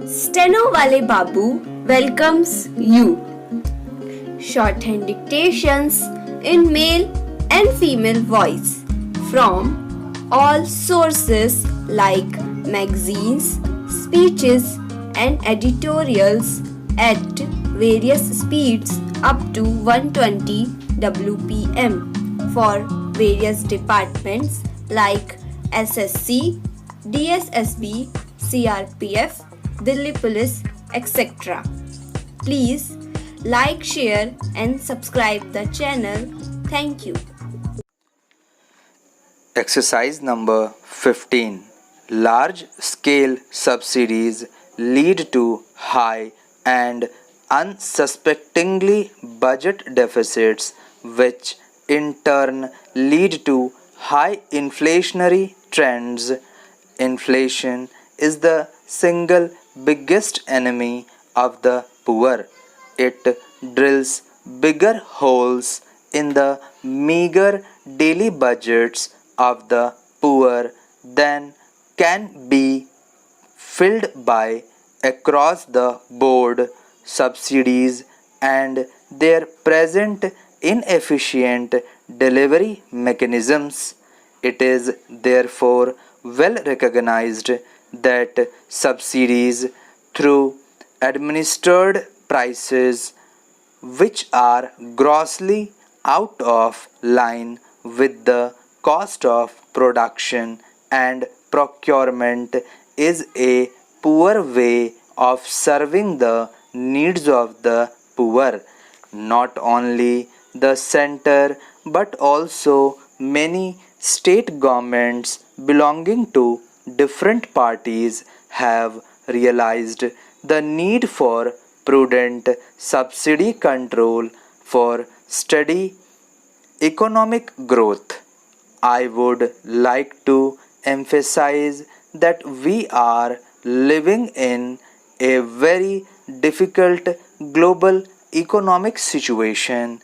Steno Wale Babu welcomes you. Shorthand dictations in male and female voice from all sources like magazines, speeches, and editorials at various speeds up to 120 WPM for various departments like SSC, DSSB, CRPF, Delhi Police, etc. Please like, share, and subscribe the channel. Thank you. Exercise number 15. Large scale subsidies lead to high and unsuspectingly budget deficits, which in turn lead to high inflationary trends. Inflation is the single biggest enemy of the poor. It drills bigger holes in the meager daily budgets of the poor than can be filled by across the board subsidies and their present inefficient delivery mechanisms. It is therefore well recognized that subsidies through administered prices which are grossly out of line with the cost of production and procurement is a poor way of serving the needs of the poor. Not only the center but also many state governments belonging to different parties have realized the need for prudent subsidy control for steady economic growth. I would like to emphasize that we are living in a very difficult global economic situation.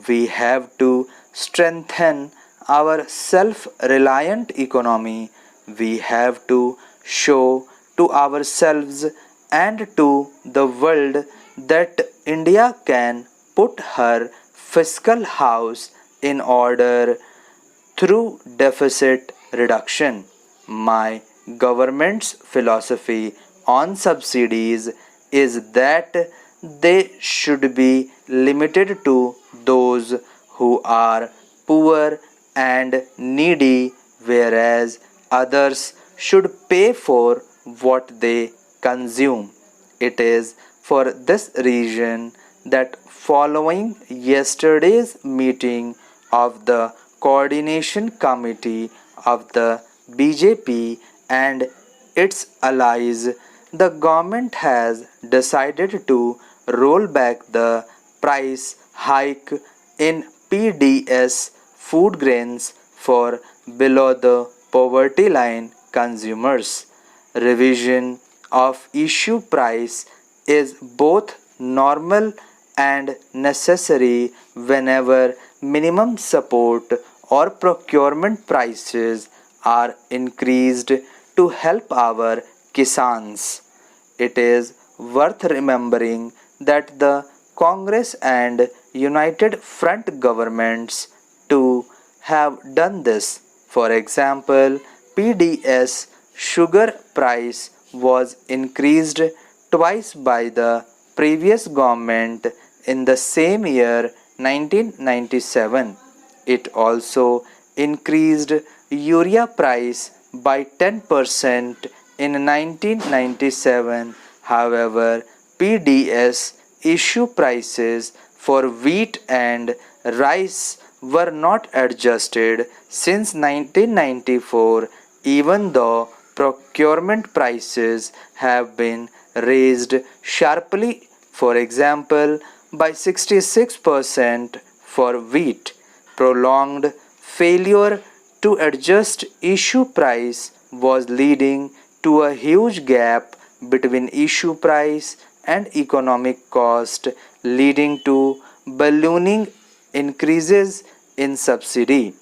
We have to strengthen our self reliant economy. We have to show to ourselves and to the world that India can put her fiscal house in order through deficit reduction. My government's philosophy on subsidies is that they should be limited to those who are poor and needy, whereas others should pay for what they consume. It is for this reason that following yesterday's meeting of the Coordination Committee of the BJP and its allies, the government has decided to roll back the price hike in PDS food grains for below the poverty line consumers. Revision of issue price is both normal and necessary whenever minimum support or procurement prices are increased to help our kisans. It is worth remembering that the Congress and United Front governments too have done this. For example, PDS sugar price was increased twice by the previous government in the same year 1997. It also increased urea price by 10% in 1997. However, PDS issue prices for wheat and rice were not adjusted since 1994, even though procurement prices have been raised sharply, for example, by 66% for wheat. Prolonged failure to adjust issue price was leading to a huge gap between issue price and economic cost, leading to ballooning increases in subsidy.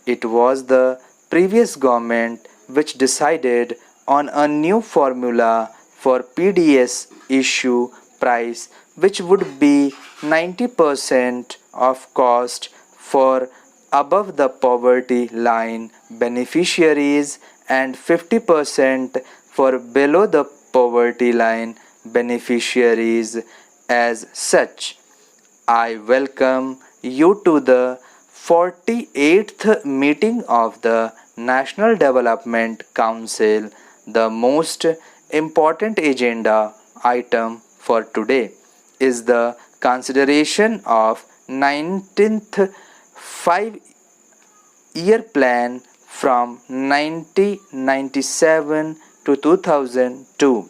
It was the previous government which decided on a new formula for PDS issue price, which would be 90% of cost for above the poverty line beneficiaries and 50% for below the poverty line beneficiaries. As such, I welcome you to the 48th meeting of the National Development Council. The most important agenda item for today is the consideration of 19th 5-year plan from 1997 to 2002.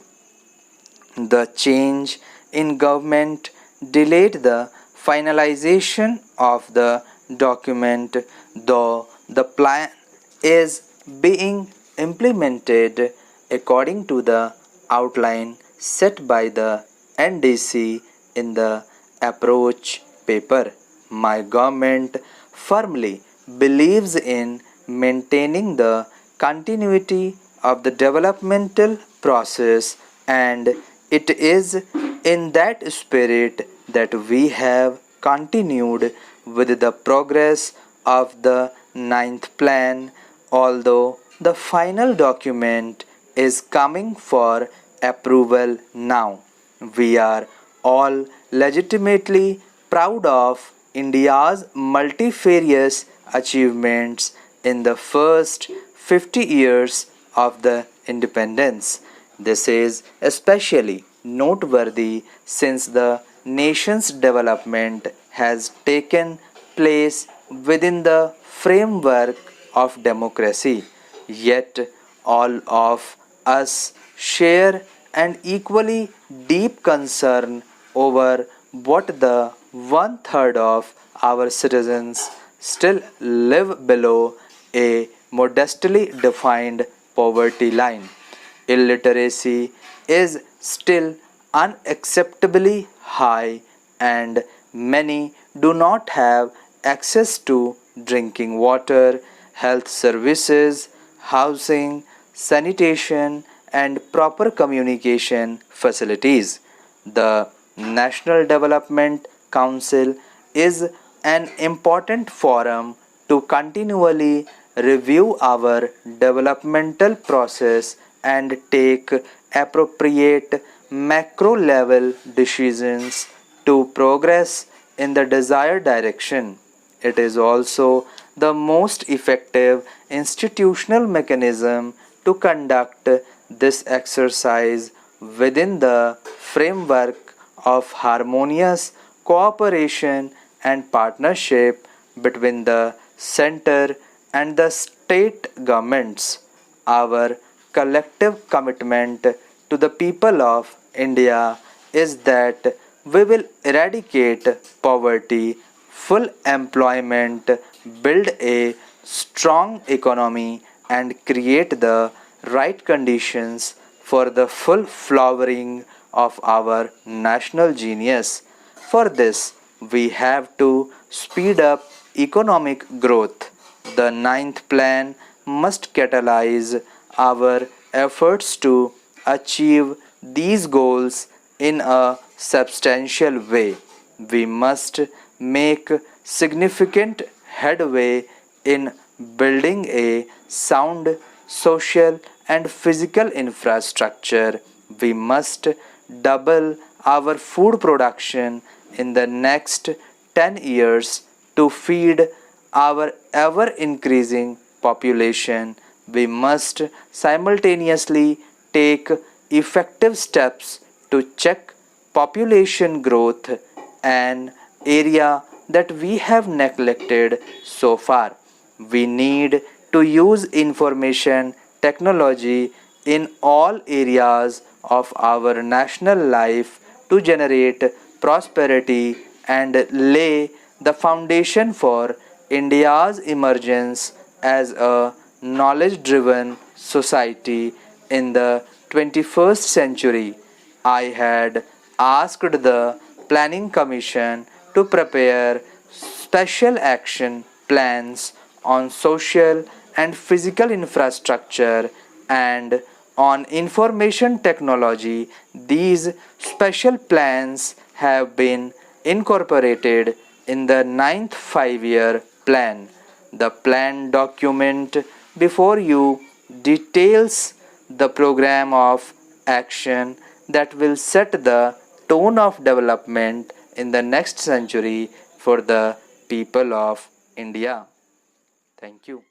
The change in government delayed the finalization of the document, though the plan is being implemented according to the outline set by the NDC in the approach paper. My government firmly believes in maintaining the continuity of the developmental process, and it is in that spirit that we have continued with the progress of the ninth plan. Although the final document is coming for approval now, we are all legitimately proud of India's multifarious achievements in the first 50 years of the independence. This is especially noteworthy since the nation's development has taken place within the framework of democracy. Yet, all of us share an equally deep concern over what the one third of our citizens still live below a modestly defined poverty line. Illiteracy is still unacceptably high, and many do not have access to drinking water, health services, housing, sanitation, and proper communication facilities. The National Development Council is an important forum to continually review our developmental process and take appropriate macro level decisions to progress in the desired direction. It is also the most effective institutional mechanism to conduct this exercise within the framework of harmonious cooperation and partnership between the center and the state governments. Our collective commitment to the people of India is that we will eradicate poverty, full employment, build a strong economy, and create the right conditions for the full flowering of our national genius. For this, we have to speed up economic growth. The ninth plan must catalyze our efforts to achieve these goals in a substantial way. We must make significant headway in building a sound social and physical infrastructure. We must double our food production in the next 10 years to feed our ever increasing population. We must simultaneously take effective steps to check population growth, an area that we have neglected so far. We need to use information technology in all areas of our national life to generate prosperity and lay the foundation for India's emergence as a knowledge driven society in the 21st century. I had asked the Planning Commission to prepare special action plans on social and physical infrastructure and on information technology, these special plans have been incorporated in the ninth five-year plan. The plan document before you details the program of action that will set the tone of development in the next century for the people of India. Thank you.